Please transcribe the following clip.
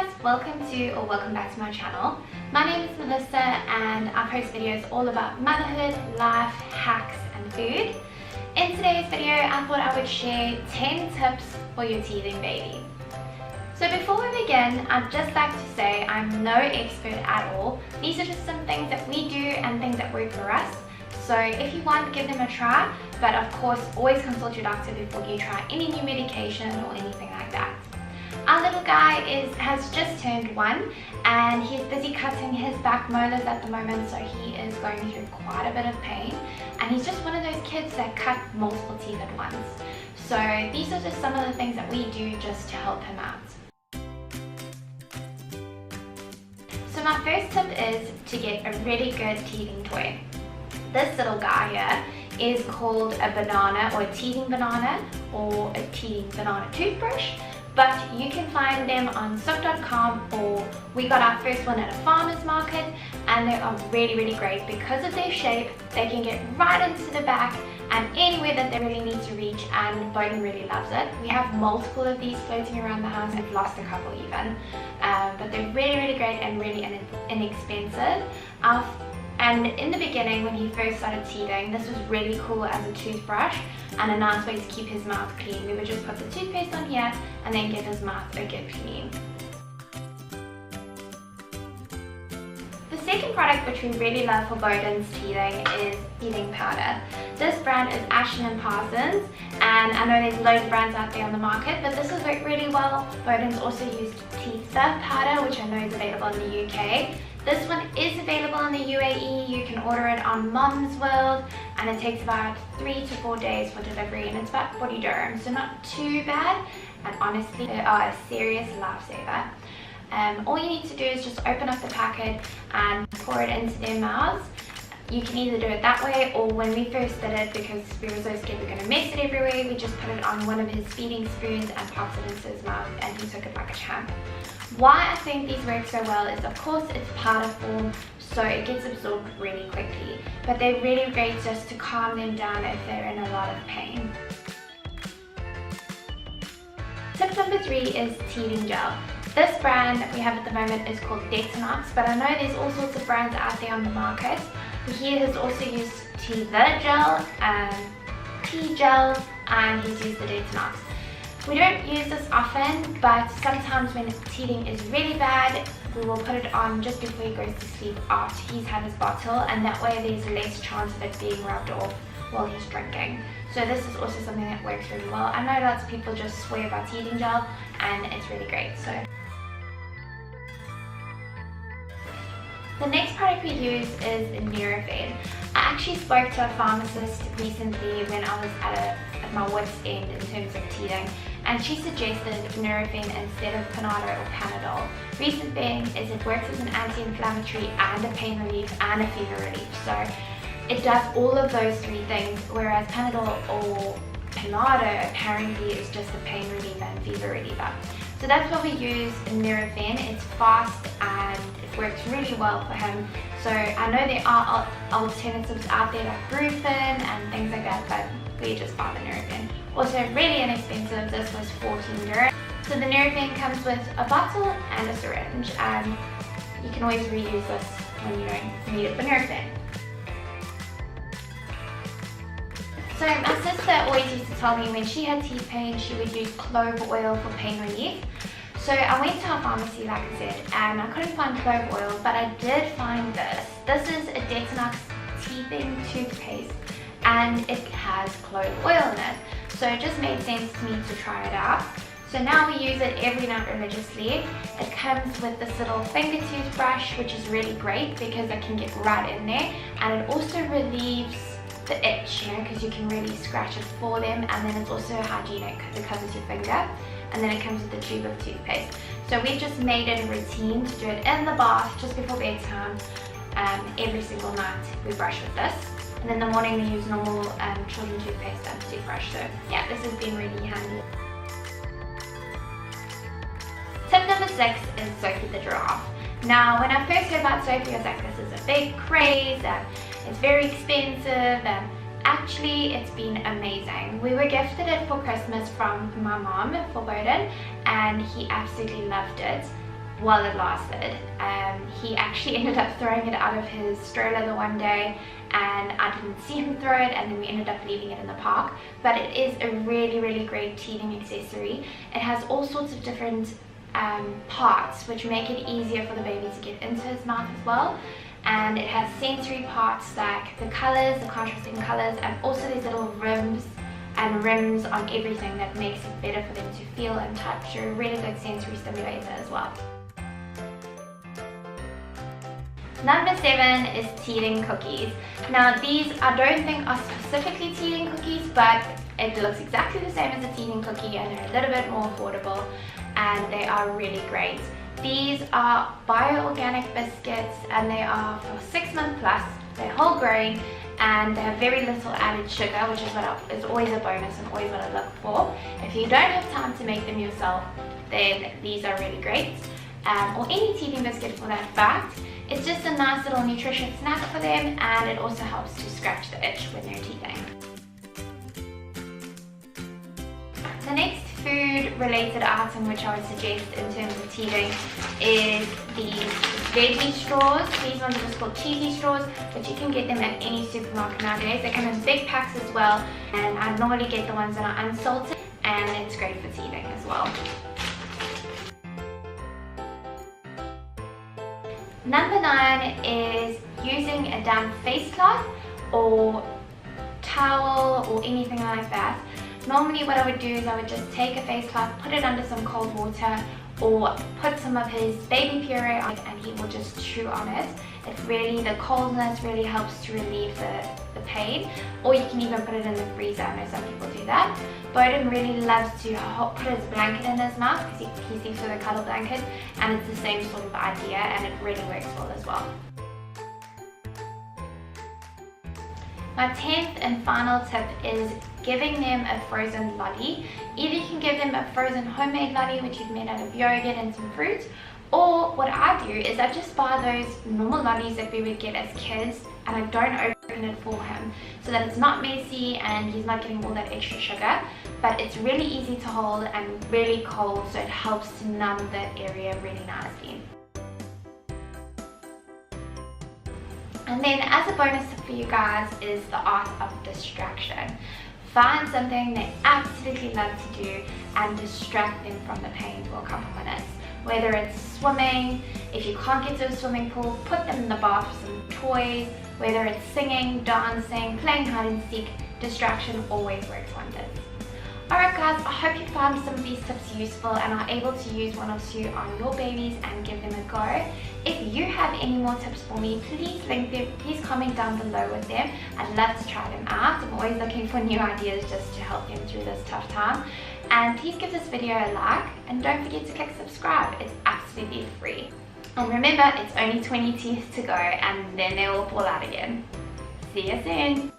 guys, welcome back to my channel. My name is Melissa and I post videos all about motherhood, life, hacks and food. In today's video I thought I would share 10 tips for your teething baby. So before we begin, I'd just like to say I'm no expert at all. These are just some things that we do and things that work for us. So if you want, give them a try, but of course always consult your doctor before you try any new medication or anything like that. Our little guy has just turned 1 and he's busy cutting his back molars at the moment, so he is going through quite a bit of pain, and he's just one of those kids that cut multiple teeth at once. So these are just some of the things that we do just to help him out. So my first tip is to get a really good teething toy. This little guy here is called a banana or a teething banana or a teething banana toothbrush. But you can find them on sock.com, or we got our first one at a farmer's market, and they are really great because of their shape. They can get right into the back and anywhere that they really need to reach, and Bowden really loves it. We have multiple of these floating around the house. We've lost a couple even, but they're really great and really inexpensive. And in the beginning, when he first started teething, this was really cool as a toothbrush and a nice way to keep his mouth clean. We would just put the toothpaste on here and then give his mouth a good clean. The second product which we really love for Bowden's teething is teething powder. This brand is Ashton & Parsons, and I know there's loads of brands out there on the market, but this has worked really well. Bowden's also used teeth stuff powder, which I know is available in the UK. This one is available in the UAE. You can order it on Mum's World, and it takes about 3 to 4 days for delivery, and it's about 40 dirhams, so not too bad, and honestly they are a serious lifesaver. All you need to do is just open up the packet and pour it into their mouths. You can either do it that way, or when we first did it, because we were so scared we were going to mess it everywhere, we just put it on one of his feeding spoons and popped it into his mouth, and he took it like a champ. Why I think these work so well is, of course, it's powder form, so it gets absorbed really quickly, but they're really great just to calm them down if they're in a lot of pain. Tip number 3 is teething gel. This brand that we have at the moment is called Detonox, but I know there's all sorts of brands out there on the market. He has also used Teether gel and tea gel, and he's used the Detonox. We don't use this often, but sometimes when teething is really bad, we will put it on just before he goes to sleep after he's had his bottle, and that way there's less chance of it being rubbed off while he's drinking. So this is also something that works really well. I know lots of people just swear by teething gel, and it's really great. So the next product we use is Nurofen. I actually spoke to a pharmacist recently when I was at my wit's end in terms of teething, and she suggested Nurofen instead of Panado or Panadol. Reason being is it works as an anti-inflammatory and a pain relief and a fever relief. So it does all of those 3 things, whereas Panadol or Panado apparently is just a pain relief and fever reliever. So that's what we use in Nurofen. It's fast and it works really well for him. So I know there are alternatives out there like Brufen and things like that, but we just buy the Nurofen. Also really inexpensive. This was 14 dirhams. So the Nurofen comes with a bottle and a syringe, and you can always reuse this when you don't need it for Nurofen. So my sister always used to tell me when she had teeth pain, she would use clove oil for pain relief. So I went to a pharmacy, like I said, and I couldn't find clove oil, but I did find this. This is a Detonox teething toothpaste, and it has clove oil in it. So it just made sense to me to try it out. So now we use it every night religiously. It comes with this little finger toothbrush, which is really great because it can get right in there, and it also relieves the itch, because you can really scratch it for them, and then it's also hygienic because it covers your finger, and then it comes with a tube of toothpaste. So we've just made it a routine to do it in the bath just before bedtime. Every single night we brush with this, and in the morning we use normal children toothpaste and toothbrush. So yeah, this has been really handy. Tip number 6 is Sophie the giraffe. Now when I first heard about Sophie, I was like, this is a big craze, it's very expensive, and actually it's been amazing. We were gifted it for Christmas from my mom for Bowden, and he absolutely loved it. while it lasted. He actually ended up throwing it out of his stroller the one day, and I didn't see him throw it, and then we ended up leaving it in the park. But it is a really great teething accessory. It has all sorts of different parts which make it easier for the baby to get into his mouth as well. And it has sensory parts like the colors, the contrasting colors, and also these little rims on everything that makes it better for them to feel and touch. So a really good sensory stimulator as well. Number 7 is teething cookies. Now these I don't think are specifically teething cookies, but it looks exactly the same as a teething cookie, and they're a little bit more affordable, and they are really great. These are bio-organic biscuits, and they are for 6 months plus. They're whole grain, and they have very little added sugar, which is always a bonus and always what I look for. If you don't have time to make them yourself, then these are really great. Or any teething biscuit for that fact. It's just a nice little nutritious snack for them, and it also helps to scratch the itch when they're teething. The next food related item which I would suggest in terms of teething is these veggie straws. These ones are just called cheesy straws, but you can get them at any supermarket nowadays. They come in big packs as well, and I normally get the ones that are unsalted, and it's great for teething as well. Number 9 is using a damp face cloth or towel or anything like that. Normally what I would do is I would just take a face cloth, put it under some cold water, or put some of his baby puree on it, and he will just chew on it. The coldness really helps to relieve the pain. Or you can even put it in the freezer. I know some people do that. Bowden really loves to put his blanket in his mouth because he sleeps with a cuddle blanket, and it's the same sort of idea, and it really works well as well. My 10th and final tip is giving them a frozen lolly. Either you can give them a frozen homemade lolly which you've made out of yogurt and some fruit, or what I do is I just buy those normal lollies that we would get as kids, and I don't open it for him so that it's not messy and he's not getting all that extra sugar. But it's really easy to hold and really cold, so it helps to numb that area really nicely. And then as a bonus tip for you guys is the art of distraction. Find something they absolutely love to do and distract them from the pain for a couple minutes. Whether it's swimming, if you can't get to a swimming pool, put them in the bath with some toys. Whether it's singing, dancing, playing hide and seek, distraction always works wonders. Alright guys, I hope you found some of these tips useful and are able to use one or two on your babies and give them a go. If you have any more tips for me, please link them, please comment down below with them. I'd love to try them out. I'm always looking for new ideas just to help them through this tough time. And please give this video a like, and don't forget to click subscribe. It's absolutely free. And remember, it's only 20 teeth to go, and then they will fall out again. See you soon.